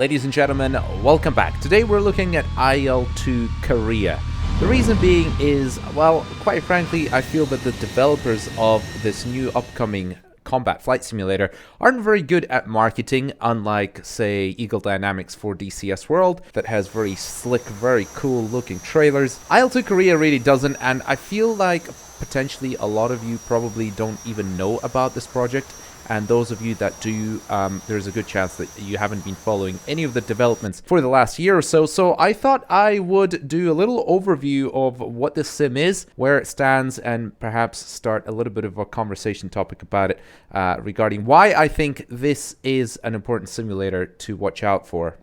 Ladies and gentlemen, welcome back. Today we're looking at IL2 Korea. The reason being is, well, quite frankly, I feel that the developers of this new upcoming combat flight simulator aren't very good at marketing, unlike, say, Eagle Dynamics for DCS World, that has very slick, very cool looking trailers. IL2 Korea really doesn't, and I feel like potentially a lot of you probably don't even know about this project. And those of you that do, there's a good chance that you haven't been following any of the developments for the last year or so. So I thought I would do a little overview of what this sim is, where it stands, and perhaps start a little bit of a conversation topic about it regarding why I think this is an important simulator to watch out for.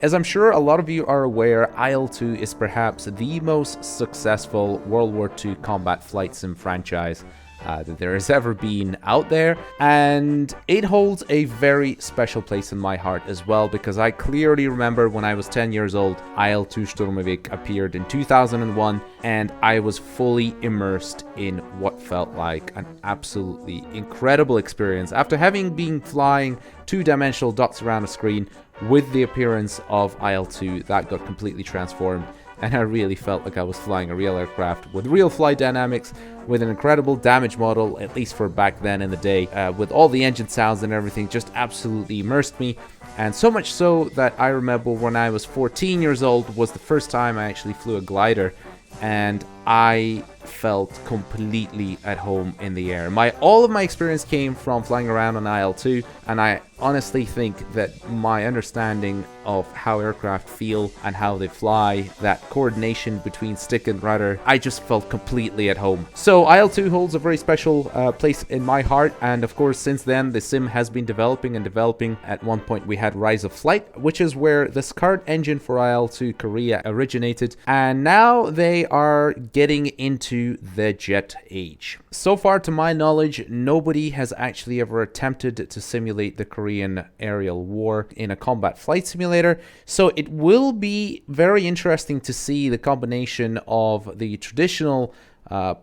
As I'm sure a lot of you are aware, IL2 is perhaps the most successful World War II combat flight sim franchise that there has ever been out there, and it holds a very special place in my heart as well, because I clearly remember when I was 10 years old, IL2 Sturmovik appeared in 2001, and I was fully immersed in what felt like an absolutely incredible experience after having been flying two-dimensional dots around a screen. With the appearance of IL2, that got completely transformed, and I really felt like I was flying a real aircraft with real flight dynamics, with an incredible damage model, at least for back then in the day, with all the engine sounds and everything. Just absolutely immersed me. And so much so that I remember when I was 14 years old was the first time I actually flew a glider, and I felt completely at home in the air. All of my experience came from flying around on IL2, and I honestly think that my understanding of how aircraft feel and how they fly, that coordination between stick and rudder, I just felt completely at home. So IL2 holds a very special place in my heart, and of course since then the sim has been developing and developing. At one point we had Rise of Flight, which is where this current engine for IL2 Korea originated, and now they are getting into the jet age. So far, to my knowledge, nobody has actually ever attempted to simulate the Korean aerial war in a combat flight simulator, so it will be very interesting to see the combination of the traditional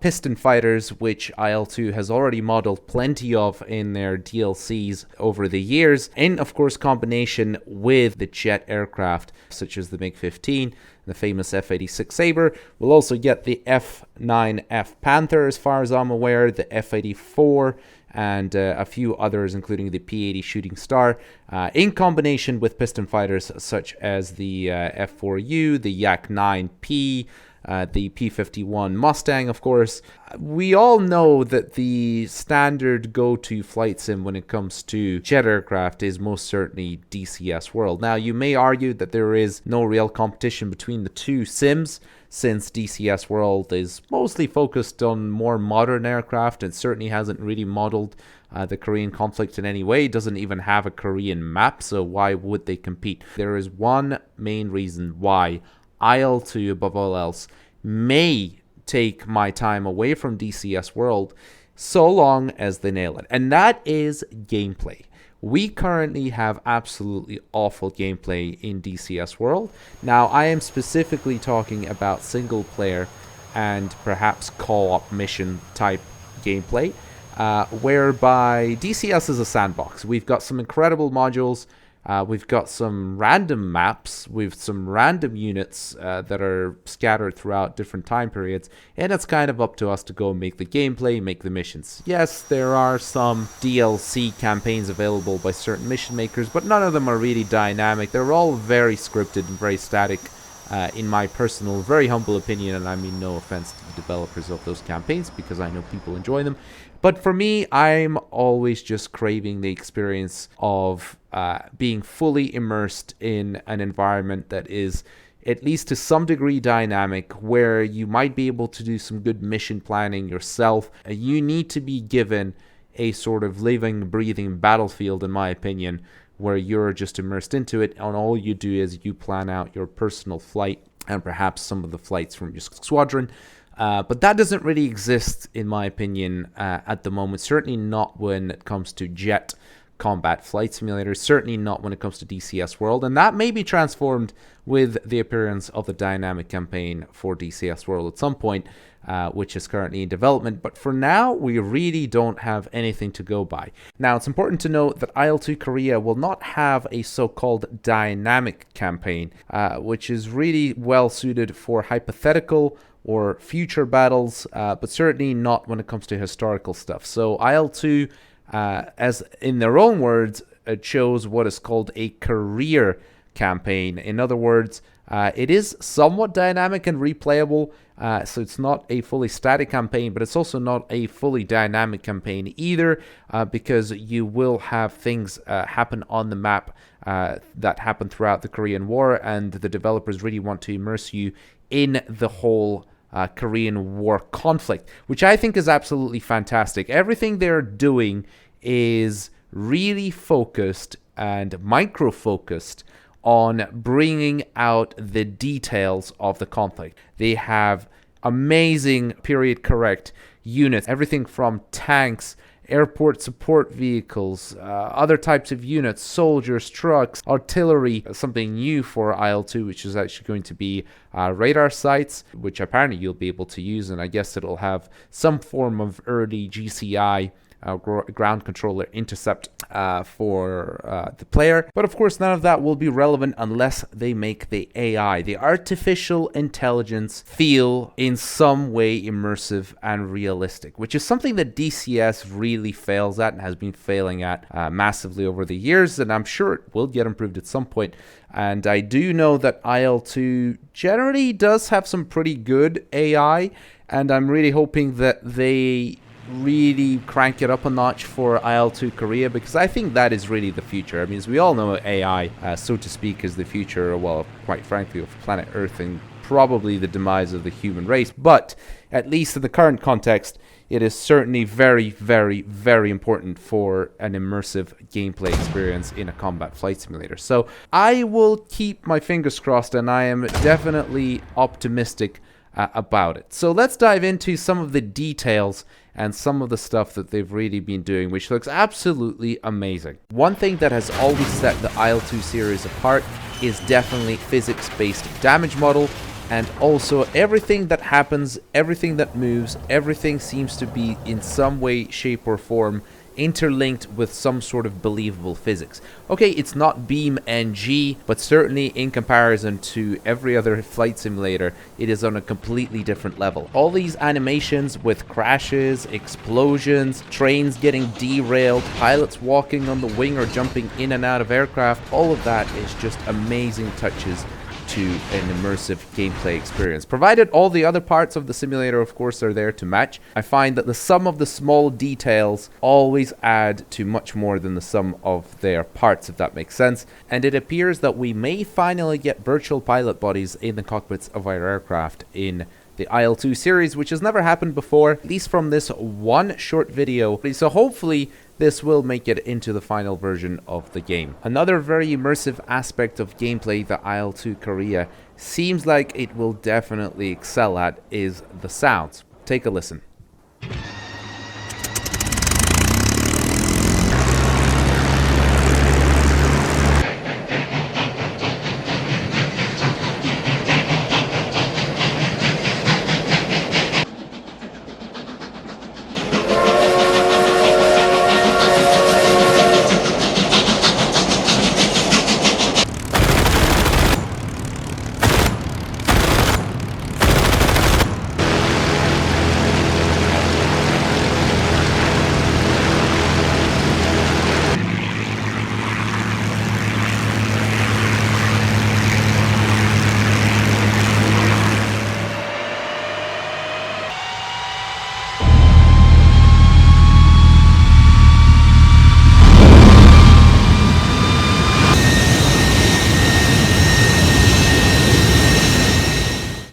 piston fighters, which IL2 has already modeled plenty of in their DLCs over the years, in of course combination with the jet aircraft such as the MiG-15, the famous F-86 Sabre. We'll also get the F-9F Panther, as far as I'm aware, the F-84, and a few others, including the P-80 Shooting Star, in combination with piston fighters such as the F-4U, the Yak-9P, the P-51 Mustang, of course. We all know that the standard go-to flight sim when it comes to jet aircraft is most certainly DCS World. Now, you may argue that there is no real competition between the two sims, since DCS World is mostly focused on more modern aircraft and certainly hasn't really modeled the Korean conflict in any way. It doesn't even have a Korean map, so why would they compete? There is one main reason why IL2, above all else, may take my time away from DCS World so long as they nail it, and that is gameplay. We currently have absolutely awful gameplay in DCS World. Now, I am specifically talking about single player and perhaps co-op mission type gameplay, whereby DCS is a sandbox. We've got some incredible modules. We've got some random maps with some random units that are scattered throughout different time periods, and it's kind of up to us to go make the gameplay, make the missions. Yes, there are some DLC campaigns available by certain mission makers, but none of them are really dynamic. They're all very scripted and very static, in my personal, very humble opinion, and I mean no offense to the developers of those campaigns, because I know people enjoy them. But for me, I'm always just craving the experience of being fully immersed in an environment that is at least to some degree dynamic, where you might be able to do some good mission planning yourself. You need to be given a sort of living, breathing battlefield, in my opinion, where you're just immersed into it, and all you do is you plan out your personal flight and perhaps some of the flights from your squadron. But that doesn't really exist, in my opinion, at the moment. Certainly not when it comes to jet combat flight simulators, certainly not when it comes to DCS World, and that may be transformed with the appearance of the dynamic campaign for DCS World at some point, which is currently in development, but for now, we really don't have anything to go by. Now, it's important to note that IL2 Korea will not have a so-called dynamic campaign, which is really well suited for hypothetical or future battles, but certainly not when it comes to historical stuff. So IL2, as in their own words, chose what is called a career campaign. In other words, it is somewhat dynamic and replayable, so it's not a fully static campaign, but it's also not a fully dynamic campaign either, because you will have things happen on the map that happen throughout the Korean War, and the developers really want to immerse you in the whole Korean War conflict, which I think is absolutely fantastic. Everything they're doing is really focused and micro-focused on bringing out the details of the conflict. They have amazing period correct units, everything from tanks, airport support vehicles, other types of units, soldiers, trucks, artillery, something new for IL2, which is actually going to be radar sites, which apparently you'll be able to use, and I guess it'll have some form of early GCI, ground controller intercept for the player. But of course, none of that will be relevant unless they make the AI, the artificial intelligence, feel in some way immersive and realistic, which is something that DCS really fails at and has been failing at massively over the years, and I'm sure it will get improved at some point. And I do know that IL2 generally does have some pretty good AI, and I'm really hoping that they really crank it up a notch for IL2 Korea, because I think that is really the future. I mean, as we all know, AI, so to speak, is the future, well, quite frankly, of planet Earth and probably the demise of the human race. But at least in the current context, it is certainly very, very, very important for an immersive gameplay experience in a combat flight simulator. So I will keep my fingers crossed, and I am definitely optimistic about it. So let's dive into some of the details and some of the stuff that they've really been doing, which looks absolutely amazing. One thing that has always set the IL2 series apart is definitely physics-based damage model, and also everything that happens, everything that moves, everything seems to be in some way, shape, or form interlinked with some sort of believable physics. Okay, it's not Beam NG, but certainly in comparison to every other flight simulator, it is on a completely different level. All these animations with crashes, explosions, trains getting derailed, pilots walking on the wing or jumping in and out of aircraft, all of that is just amazing touches to an immersive gameplay experience, provided all the other parts of the simulator, of course, are there to match. I find that the sum of the small details always add to much more than the sum of their parts, if that makes sense. And it appears that we may finally get virtual pilot bodies in the cockpits of our aircraft in the IL2 series, which has never happened before, at least from this one short video. So hopefully this will make it into the final version of the game. Another very immersive aspect of gameplay that IL2 Korea seems like it will definitely excel at is the sounds. Take a listen.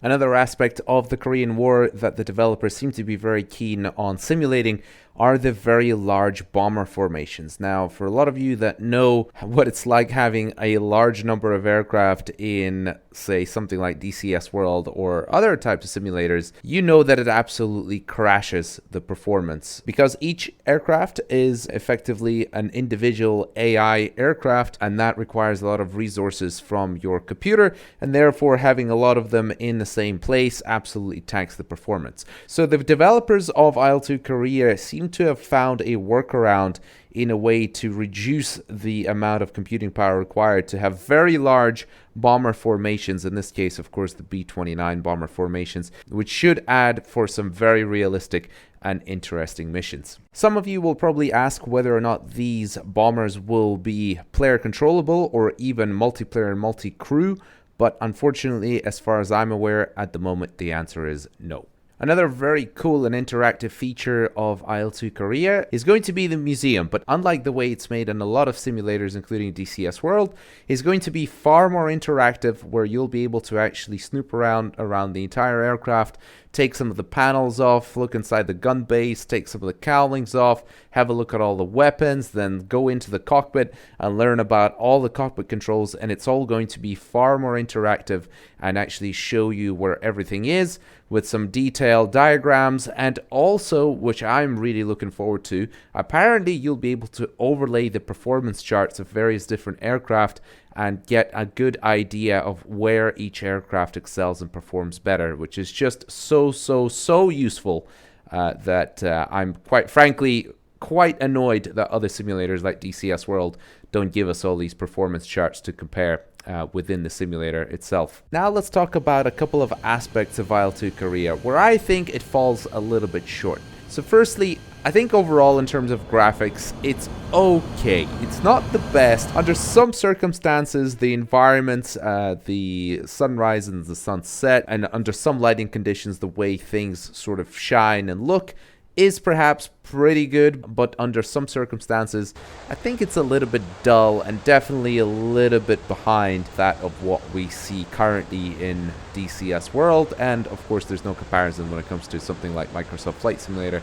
Another aspect of the Korean War that the developers seem to be very keen on simulating are the very large bomber formations. Now, for a lot of you that know what it's like having a large number of aircraft in, say, something like DCS World or other types of simulators, you know that it absolutely crashes the performance because each aircraft is effectively an individual AI aircraft, and that requires a lot of resources from your computer, and therefore having a lot of them in the same place absolutely tanks the performance. So the developers of IL2 Korea seem to have found a workaround in a way to reduce the amount of computing power required to have very large bomber formations, in this case, of course, the B-29 bomber formations, which should add for some very realistic and interesting missions. Some of you will probably ask whether or not these bombers will be player controllable or even multiplayer and multi-crew, but unfortunately, as far as I'm aware, at the moment, the answer is no. Another very cool and interactive feature of IL2 Korea is going to be the museum, but unlike the way it's made in a lot of simulators, including DCS World, is going to be far more interactive, where you'll be able to actually snoop around the entire aircraft, take some of the panels off, look inside the gun base, take some of the cowlings off, have a look at all the weapons, then go into the cockpit and learn about all the cockpit controls, and it's all going to be far more interactive and actually show you where everything is with some detailed diagrams. And also, which I'm really looking forward to, apparently you'll be able to overlay the performance charts of various different aircraft and get a good idea of where each aircraft excels and performs better, which is just so useful that I'm quite frankly quite annoyed that other simulators like DCS World don't give us all these performance charts to compare within the simulator itself. Now let's talk about a couple of aspects of IL2 Korea where I think it falls a little bit short. So firstly, I think overall in terms of graphics, it's okay. It's not the best. Under some circumstances, the environments, the sunrise and the sunset, and under some lighting conditions, the way things sort of shine and look is perhaps pretty good, but under some circumstances, I think it's a little bit dull and definitely a little bit behind that of what we see currently in DCS World. And of course, there's no comparison when it comes to something like Microsoft Flight Simulator,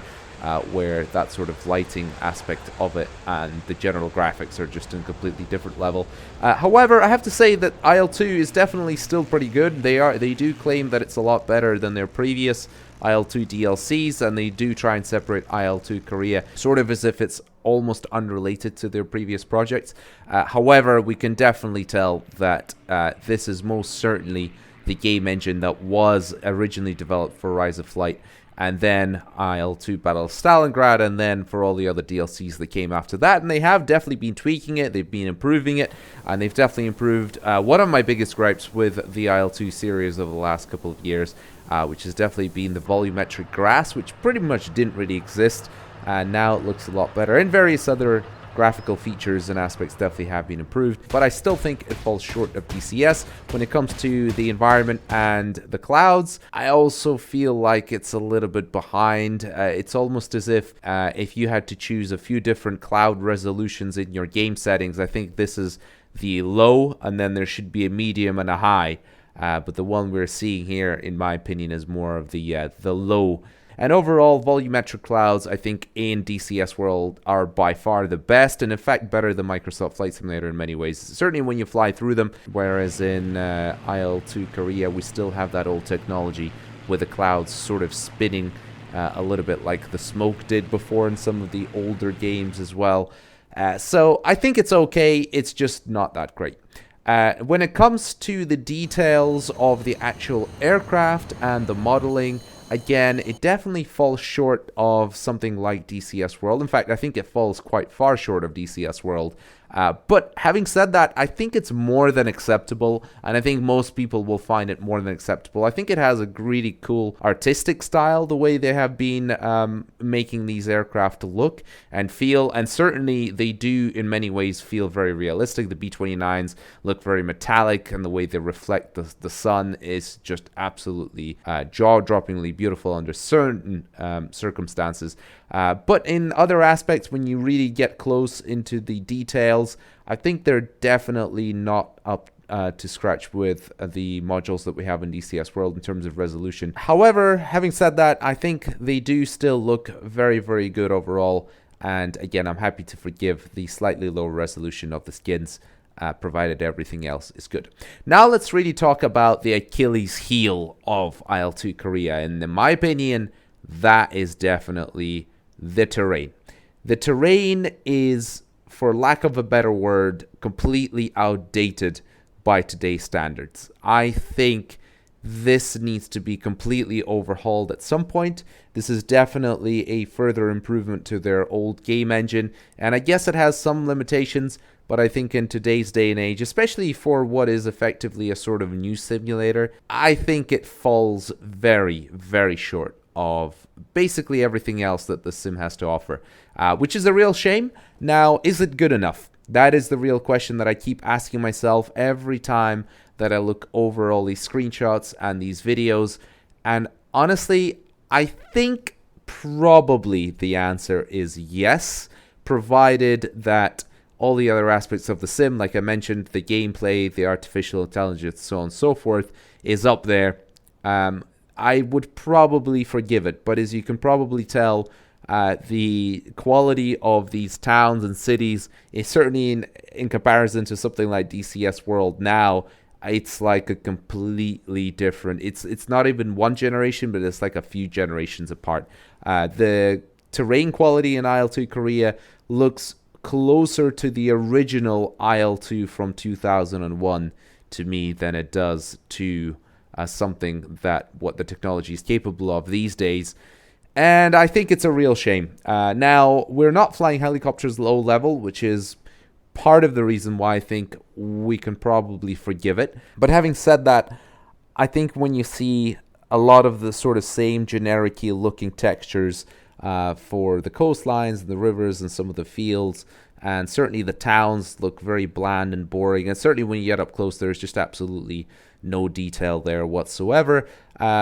where that sort of lighting aspect of it and the general graphics are just in a completely different level. However, I have to say that IL2 is definitely still pretty good. They do claim that it's a lot better than their previous IL2 DLCs, and they do try and separate IL2 Korea sort of as if it's almost unrelated to their previous projects. However, we can definitely tell that this is most certainly the game engine that was originally developed for Rise of Flight, and then IL2 Battle of Stalingrad, and then for all the other DLCs that came after that. And they have definitely been tweaking it, they've been improving it, and they've definitely improved. One of my biggest gripes with the IL2 series over the last couple of years, which has definitely been the volumetric grass, which pretty much didn't really exist, and now it looks a lot better. And various other graphical features and aspects definitely have been improved, but I still think it falls short of DCS when it comes to the environment and the clouds. I also feel like it's a little bit behind. It's almost as if you had to choose a few different cloud resolutions in your game settings, I think this is the low, and then there should be a medium and a high, but the one we're seeing here, in my opinion, is more of the low. And overall, volumetric clouds, I think, in DCS World are by far the best, and in fact better than Microsoft Flight Simulator in many ways, certainly when you fly through them, whereas in IL2 Korea, we still have that old technology with the clouds sort of spinning a little bit like the smoke did before in some of the older games as well. So I think it's okay, it's just not that great. When it comes to the details of the actual aircraft and the modeling, again, it definitely falls short of something like DCS World. In fact, I think it falls quite far short of DCS World. But having said that, I think it's more than acceptable, and I think most people will find it more than acceptable. I think it has a really cool artistic style, the way they have been making these aircraft look and feel, and certainly they do in many ways feel very realistic. The B-29s look very metallic, and the way they reflect the sun is just absolutely jaw-droppingly beautiful under certain circumstances. But in other aspects, when you really get close into the details details. I think they're definitely not up to scratch with the modules that we have in DCS World in terms of resolution. However, having said that, I think they do still look very, very good overall. And again, I'm happy to forgive the slightly lower resolution of the skins, provided everything else is good. Now let's really talk about the Achilles heel of IL2 Korea. And in my opinion, that is definitely the terrain. The terrain is, for lack of a better word, completely outdated by today's standards. I think this needs to be completely overhauled at some point. This is definitely a further improvement to their old game engine, and I guess it has some limitations, but I think in today's day and age, especially for what is effectively a sort of new simulator, I think it falls very, very short of basically everything else that the sim has to offer, which is a real shame. Now, is it good enough? That is the real question that I keep asking myself every time that I look over all these screenshots and these videos. And honestly, I think probably the answer is yes, provided that all the other aspects of the sim, like I mentioned, the gameplay, the artificial intelligence, so on and so forth, is up there. I would probably forgive it, but as you can probably tell, the quality of these towns and cities is certainly in comparison to something like DCS World now, it's like a completely different, it's not even one generation, but it's like a few generations apart. The terrain quality in IL2 Korea looks closer to the original IL2 from 2001 to me than it does to something that what the technology is capable of these days. And I think it's a real shame. Now, we're not flying helicopters low level, which is part of the reason why I think we can probably forgive it. But having said that, I think when you see a lot of the sort of same generic-y looking textures for the coastlines, the rivers, and some of the fields, and certainly the towns look very bland and boring. And certainly when you get up close, there's just absolutely no detail there whatsoever.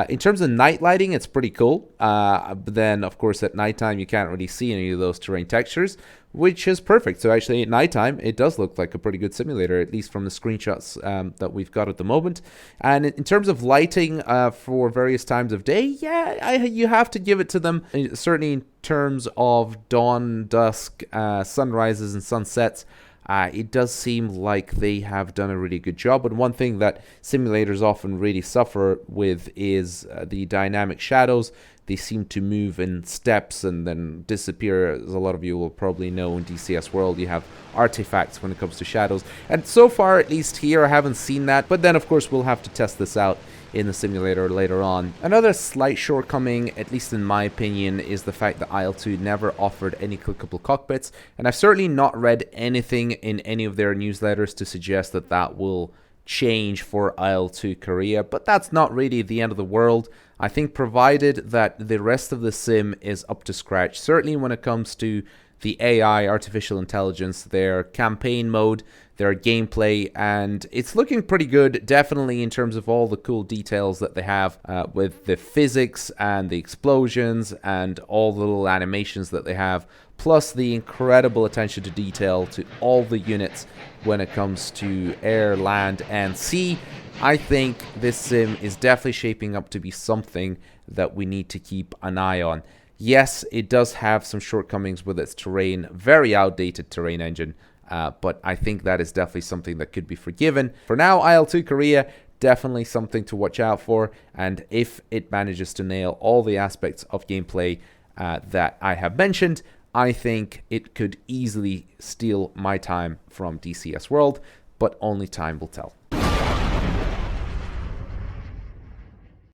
In terms of night lighting, it's pretty cool. But then, of course, at nighttime, you can't really see any of those terrain textures, which is perfect. So actually, at nighttime, it does look like a pretty good simulator, at least from the screenshots that we've got at the moment. And in terms of lighting for various times of day, yeah, you have to give it to them. Certainly in terms of dawn, dusk, sunrises, and sunsets, it does seem like they have done a really good job. But one thing that simulators often really suffer with is the dynamic shadows. They seem to move in steps and then disappear. As a lot of you will probably know, in DCS World, you have artifacts when it comes to shadows. And so far, at least here, I haven't seen that. But then, of course, we'll have to test this out in the simulator later on. Another slight shortcoming, at least in my opinion, is the fact that IL2 never offered any clickable cockpits, and I've certainly not read anything in any of their newsletters to suggest that that will change for IL2 Korea, but that's not really the end of the world. I think provided that the rest of the sim is up to scratch, certainly when it comes to the AI, artificial intelligence, their campaign mode, their gameplay, and it's looking pretty good, definitely in terms of all the cool details that they have with the physics and the explosions and all the little animations that they have, plus the incredible attention to detail to all the units when it comes to air, land, and sea. I think this sim is definitely shaping up to be something that we need to keep an eye on. Yes, it does have some shortcomings with its terrain, very outdated terrain engine, but I think that is definitely something that could be forgiven. For now, IL2 Korea, definitely something to watch out for, and if it manages to nail all the aspects of gameplay that I have mentioned, I think it could easily steal my time from DCS World, but only time will tell.